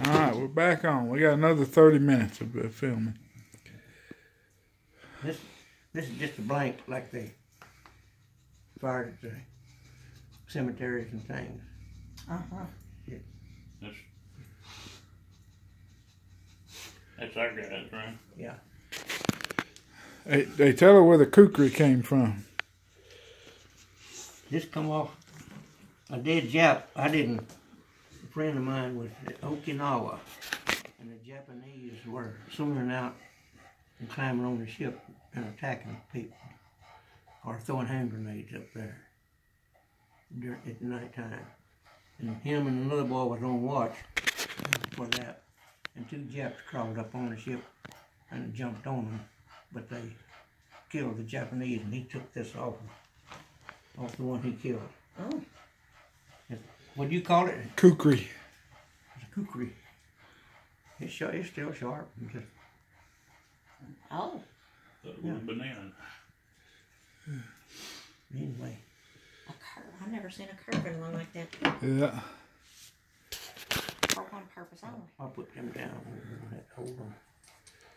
All right, we're back on. We got another 30 minutes of filming. This is just a blank like they fired at the cemeteries and things. Yeah. That's our guys, right? Yeah. They tell her where the kukri came from. This come off a dead Jap. A friend of mine was at Okinawa, and the Japanese were swimming out and climbing on the ship and attacking people, or throwing hand grenades up there at nighttime. And him and another boy was on watch for that, and two Japs crawled up on the ship and jumped on them, but they killed the Japanese, and he took this off the one he killed. Oh. What do you call it? Kukri. It's a kukri. It's still sharp. Oh. That was a banana. Anyway. A curve. I've never seen a curving one like that. Yeah. For one purpose only. I'll put them down. Hold on.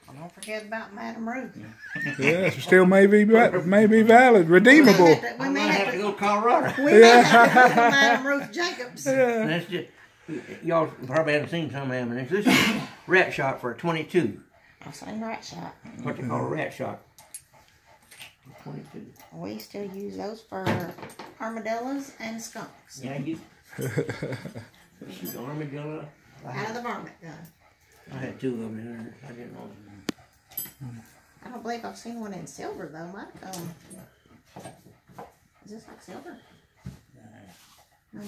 Well, don't forget about Madam Ruth. Yeah, still may be valid, redeemable. I might have to go to Colorado. We may have to go to Madam Ruth Jacobs. Yeah. That's just, y'all probably haven't seen some of them. This is a rat shot for a 22. I've seen rat shot. What they call a rat shot. 22. We still use those for armadillos and skunks. Yeah, you shoot an armadillo. Out of the varmint gun. I had two of them in there. I didn't know. I don't believe I've seen one in silver though. Might is this like silver? No.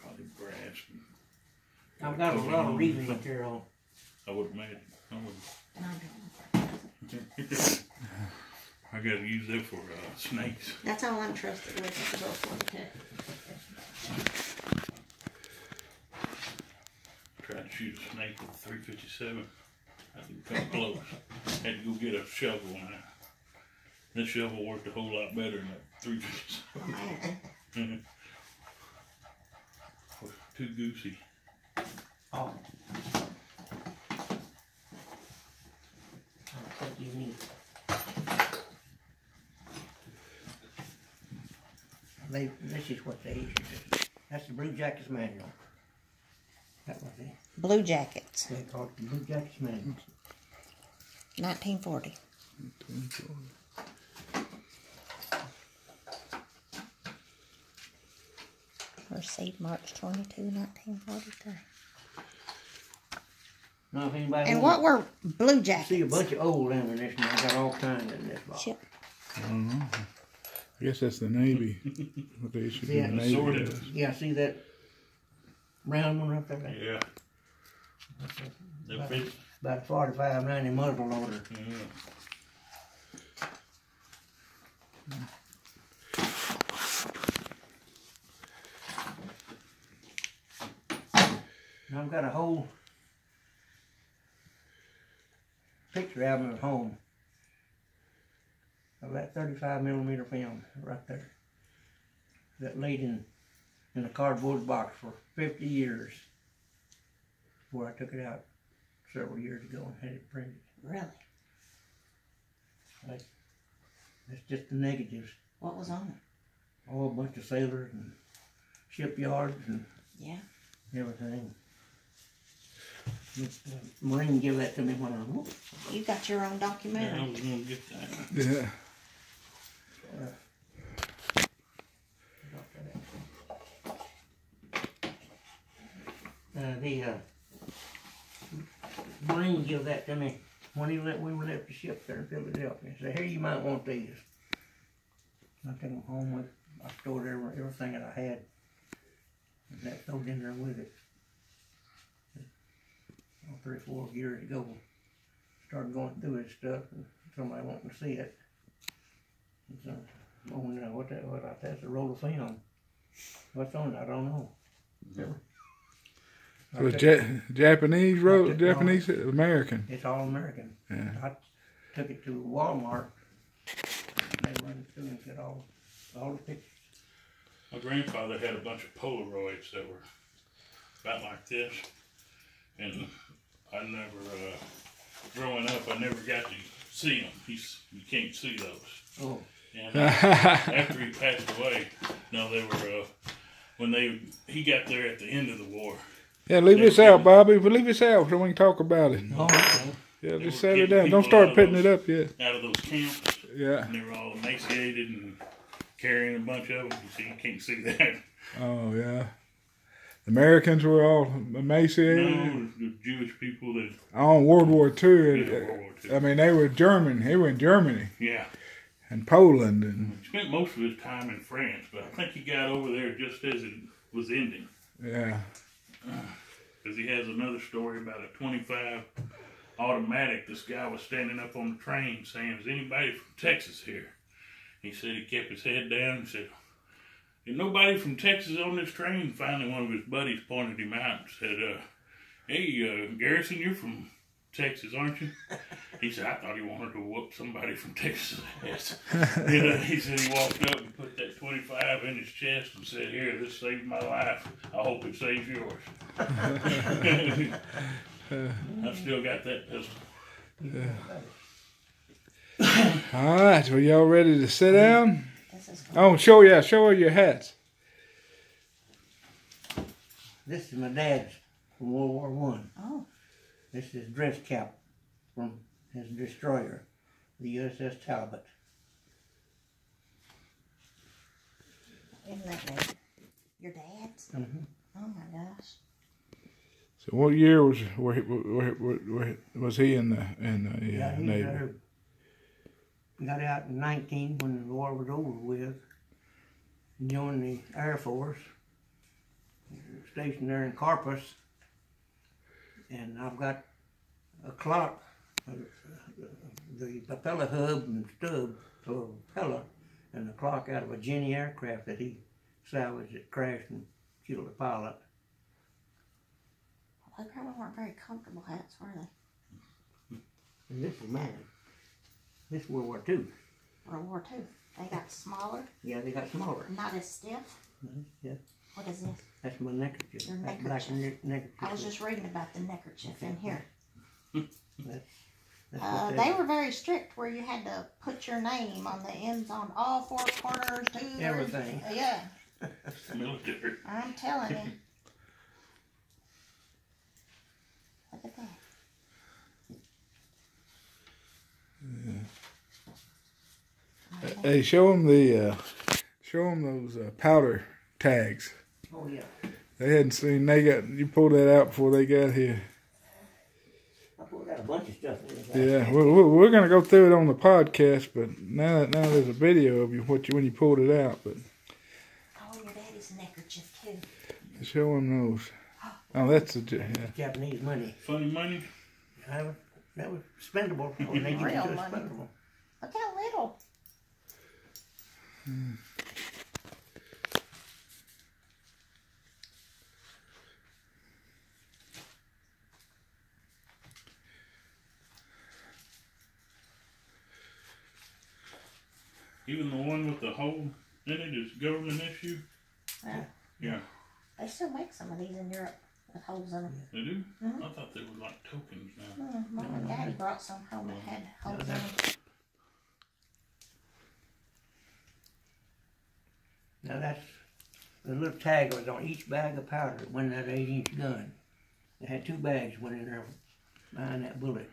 Probably brass. I've got a lot of reading material. I would imagine. I got to use that for snakes. That's all I'm trusted with at the book for Tried to shoot a snake with a 357. I didn't come close. Had to go get a shovel. And this shovel worked a whole lot better than that 357. Was too goosey. Oh. What do you need? This is what they used to do. That's the Blue Jackets manual. That was it. Blue Jackets. They called it the Blue Jackets manual. 1940. Received March 22, 1943. Now, if anybody And what were Blue Jackets? See a bunch of old ammunition. I got all kinds in this box. Shit. I don't know. I guess that's the Navy. What they should do in the Navy. Yeah, see that round one up there? Yeah. About a 45-90 muzzle loader. Yeah. And I've got a whole picture album at home of that 35mm film right there that laid in a cardboard box for 50 years before I took it out several years ago and had it printed. Really? That's just the negatives. What was on it? Oh, a bunch of sailors and shipyards and everything. The Marine gave that to me when I was. You got your own documentary. Yeah, I was going to get that. Yeah. The Marine gave that to me when we left the ship there in Philadelphia. He said, "Here, you might want these." I took them home with. I stored everything that I had, and that thrown in there with it. 3 or 4 years ago, started going through his stuff, and somebody wanting to see it. So, oh no, that's a roll of film. What's on it? I don't know. So it's Japanese, American. It's all American. Yeah. I took it to Walmart. They run through and get all the pictures. My grandfather had a bunch of Polaroids that were about like this. And I never, growing up, I never got to see him. You can't see those. Oh. And after he passed away, no, they were, he got there at the end of the war. Yeah, leave this out, Bobby. But leave this out so we can talk about it. Oh, okay. Yeah, just set it down. Don't start putting it up yet. Out of those camps. Yeah. And they were all emaciated and carrying a bunch of them. You can't see that. Oh, yeah. The Americans were all emaciated? No, the Jewish people that... Oh, World War II. Yeah, World War II. I mean, they were German. They were in Germany. Yeah. And Poland. And He spent most of his time in France, but I think he got over there just as it was ending. yeah. Because he has another story about a 25 automatic. This guy was standing up on the train saying, "Is anybody from Texas here?" He said he kept his head down and said, "There's nobody from Texas on this train." Finally, one of his buddies pointed him out and said, "Hey, Garrison, you're from Texas, aren't you?" He said, "I thought he wanted to whoop somebody from Texas' ass." He said he walked up and put that 25 in his chest and said, "Here, this saved my life. I hope it saves yours." I've still got that pistol. All right, well, y'all ready to sit down? This is cool. Oh, show her your hats. This is my dad's from World War One. Oh, This is his dress cap from his destroyer, the USS Talbot. isn't that good? Your dad's? Mm-hmm. Oh my gosh. So, what year was he in the Yeah, he Navy? got out in 19 when the war was over with. Joined the Air Force, stationed there in Corpus, and I've got a clock, the propeller hub and stub for a propeller, and the clock out of a Jenny aircraft that he salvaged that crashed and killed the pilot. They probably weren't very comfortable hats, were they? And this is mine. This is World War II. World War II. They got smaller, Yeah, they got smaller. not as stiff. Yeah, What is this? that's my neckerchief. Your That black neckerchief. neckerchief. I was just reading about the neckerchief in here. That's what They were very strict where you had to put your name on the ends on all four corners, too. Everything. Yeah, Military. I'm telling you. Look at that. Hey, show them those powder tags. Oh yeah. They hadn't seen. You pulled that out before they got here. I pulled out a bunch of stuff. Yeah, we're gonna go through it on the podcast, but now there's a video of you when you pulled it out. But Oh, your daddy's neckerchief, too. show them those. Oh, that's yeah. Japanese money. Funny money. That was spendable when they get Real to it money. spendable. Look how little. Even the one with the hole in it is government issue. Yeah. Yeah. They still make some of these in Europe with holes in them. They do? Mhm. I thought they were like tokens now. Mom and Daddy brought some home that had holes in them. Now that's the little tag was on each bag of powder that went in that 8-inch gun. It had 2 bags went in there behind that bullet.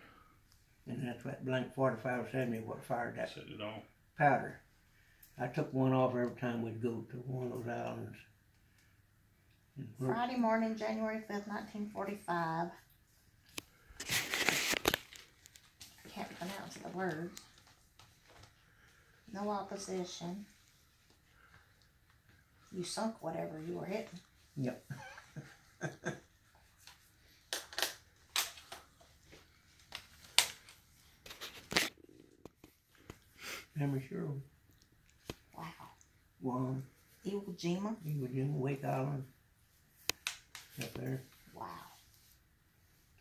And that's that blank 45-70 what fired that Set it off. powder. I took one off every time we'd go to one of those islands. Friday morning, January 5th, 1945. I can't pronounce the words. No opposition. You sunk whatever you were hitting. Yep. Memory Sherwood. Wow. Guam. Iwo Jima. He was in Wake Island. Up there. Wow.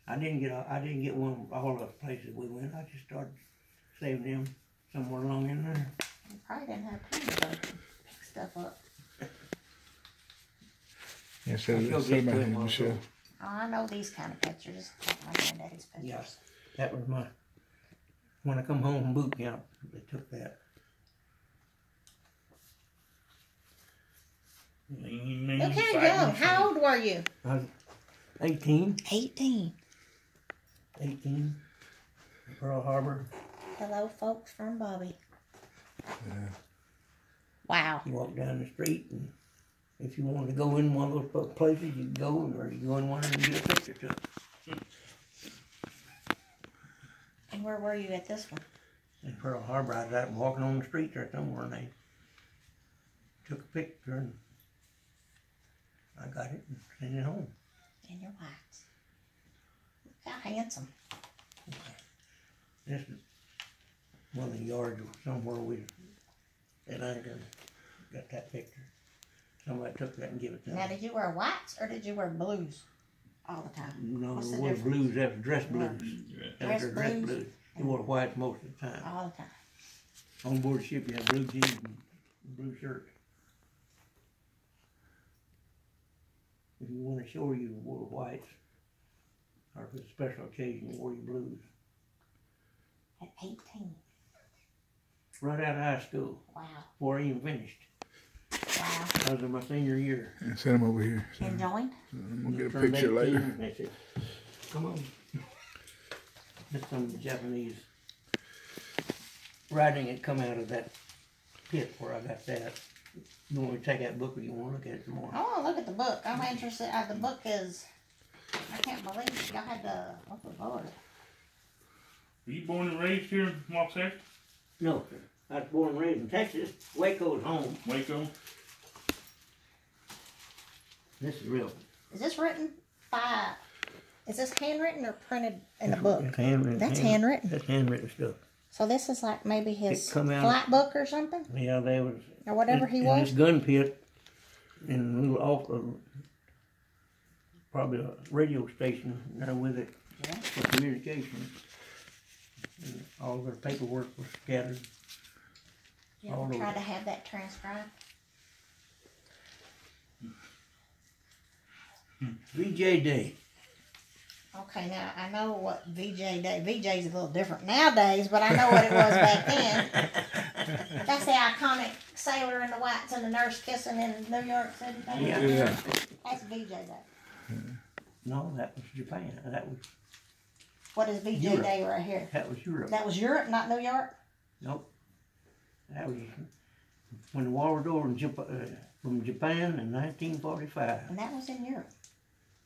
I didn't get one of all the places we went. I just started saving them somewhere along in there. You probably didn't have time to pick stuff up. Yeah, said I showed said this about to him him, also. Michelle. Oh, I know these kind of pictures. Like my granddaddy's pictures. Yeah, that was my, when I come home from boot camp, they took that. Lean, mean, Okay, fighting young. machine. How old were you? I was 18, 18. Pearl Harbor. Hello, folks from Bobby. Wow. You walk down the street, and if you wanted to go in one of those places, you could go, or you go in one and get a picture took. And where were you at this one? In Pearl Harbor, I was out walking on the street there somewhere, and they took a picture, and I got it and sent it home. In your whites. Look how handsome. This is one of the yards somewhere we at Anchor got that picture. Somebody took that and gave it to Now, me. did you wear whites or did you wear blues all the time? No, What's it the was difference? blues, that was dress blues. That was Dress their dress blues? blues. You wore whites most of the time. All the time. On board ship, you had blue jeans and blue shirts. If you went ashore, you wore whites. Or if it's a special occasion, you wore your blues. At 18. Right out of high school, Wow. before I even finished. Wow. I was in my senior year. Yeah, send him over here. Enjoying? I'm gonna get a Turned picture 18, later. and they said, come on. That's some of the Japanese writing had come out of that pit where I got that. You want me to take that book or you want to look at it some more? I want to look at the book. I'm interested. The book is, I can't believe y'all had to, oh Lord. Were you born and raised here in Waxahachie? No, sir. I was born and raised in Texas. Waco's home. Waco? This is real. Is this written by, is this handwritten or printed in the book? It's handwritten. That's handwritten. That's handwritten stuff. So this is like maybe his It come out- flight book or something? Yeah, they was. Or whatever he in was? this gun pit in a little off, probably a radio station there with it Yeah. for communication. And all their paperwork was scattered. You all ever over. try to have that transcribed? VJ Day. Okay, now I know what VJ Day. VJ's a little different nowadays, but I know what it was back then. That's the iconic sailor in the whites and the nurse kissing in New York City. Yeah. Yeah. That's VJ Day. No, that was Japan. What is VJ Europe. Day right here? That was Europe. That was Europe, not New York? Nope. That was when the war was over from Japan in 1945. And that was in Europe,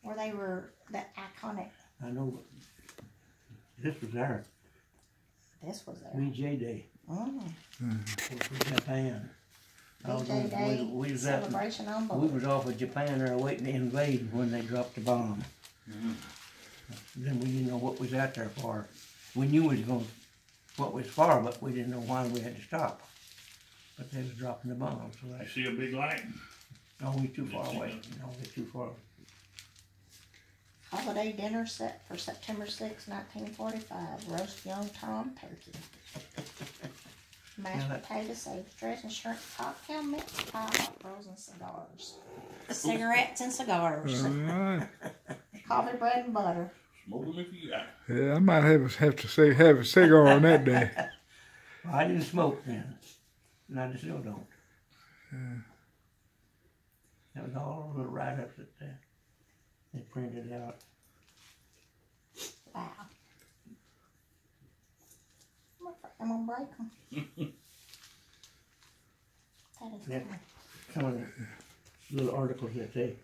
where they were that iconic. I know. This was our This was there. VJ Day. Mm. For Japan. I was VJ on- Day we was out- celebration on We board. was off of Japan there waiting to invade when they dropped the bomb. Then we didn't know what was out there for. We knew we was going, what was for, but we didn't know why we had to stop. But they was dropping the bomb, so You that, see a big light? no, we too far away. No, we too far. Holiday dinner set for September 6, 1945. Roast young tom turkey. Mashed potato, sage dressing, shrimp cocktail, mince pie, hot rolls, and cigars. Cigarettes and cigars. All right. Coffee, bread, and butter. Smoke them if you got. Yeah, I might have to say have a cigar on that day. Well, I didn't smoke then, and I still don't. That was all the write-ups that they printed out. Wow. I'm gonna break them. That is Yeah. cool. Some of the little articles that they,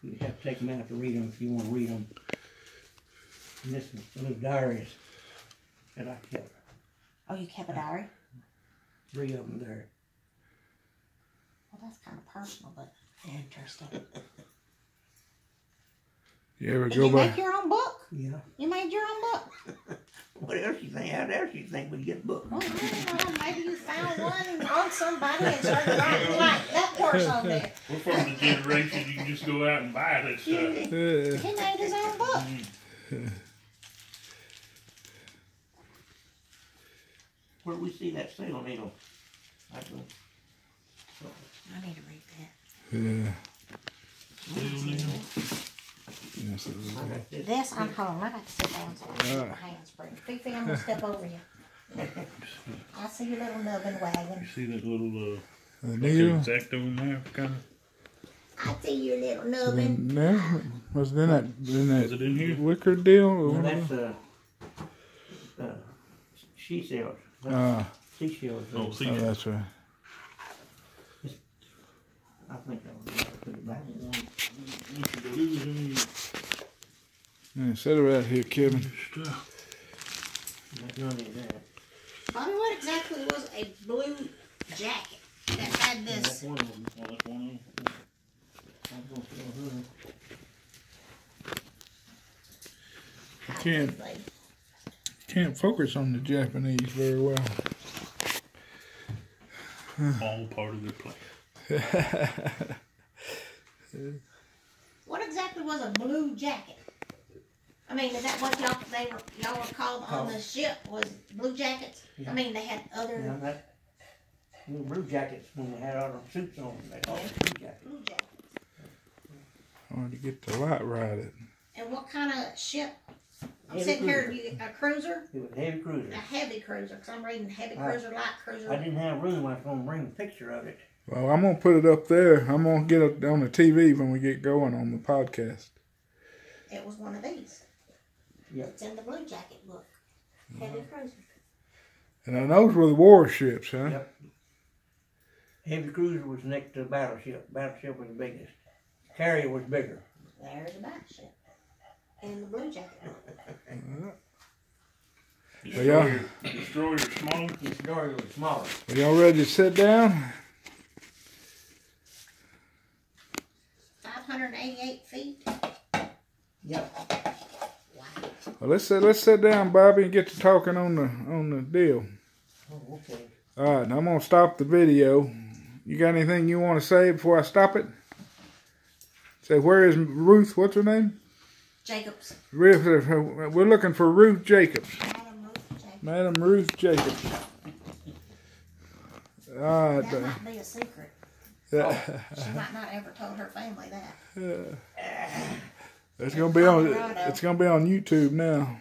you have to take them out to read them if you want to read them. And this is the little diaries that I kept, Oh, you kept a diary? 3 of them there. Well, that's kind of personal, but interesting. You ever Did go you make by? your own book? Yeah. You made your own book? What else you think? How else you think we'd get a book? Well, I don't know. Maybe you found one on somebody and started writing like that person did. We're from the generation you can just go out and buy that stuff. Yeah. He made his own book. Where do we see that sail needle? I don't. I need to read that. Yeah. Yes, it is. This, I'm hold on, I got to sit down so I can get my hands free. Fifi, I'm gonna step over you. I see your little nubbin wagging. You see that little The needle. X-Acto in there, kind of. I see your little nubbin. Now, was it in that Was it in here? wicker deal? Or Well, whatever? that's she sells. Seashells. Oh, Oh, seashells. that's right. I think that was put it back. Yeah, set it right here, Kevin. That's none of that. Bobby, what exactly was a blue jacket that had That's this? one of them. Oh, that's one of them. I'm gonna show her. Can't focus on the Japanese very well. All part of their plan. What exactly was a blue jacket? I mean, is that what y'all were called on the ship? Was blue jackets? Yeah. I mean, they had other Yeah, that blue jackets when they had all the suits on. They called them blue jackets. blue jackets. I wanted to get the light right. And what kind of ship? I'm Heavy sitting here, cruiser. A cruiser? It was a heavy cruiser. A heavy cruiser, because I'm reading heavy cruiser, light I cruiser. didn't have room. I was gonna bring a picture of it. Well, I'm going to put it up there. I'm going to get it on the TV when we get going on the podcast. It was one of these. Yeah. It's in the blue jacket book. Heavy cruiser. And those were the warships, huh? Yep. Heavy cruiser was next to the battleship. Battleship was the biggest. Carrier was bigger. There's the battleship. In the blue jacket book. Destroyer small. The Destroyer was smaller. Are y'all ready to sit down? 588 feet. Yep. Wow. Well, let's sit down, Bobby, and get to talking on the deal. Oh, okay. All right, now I'm gonna stop the video. You got anything you want to say before I stop it? Say, where is Ruth? What's her name? Jacobs. We're looking for Ruth Jacobs. Madam Ruth Jacobs. Madam Ruth Jacobs. All right. That might be a secret. She might not ever told her family that. It's gonna be on YouTube now.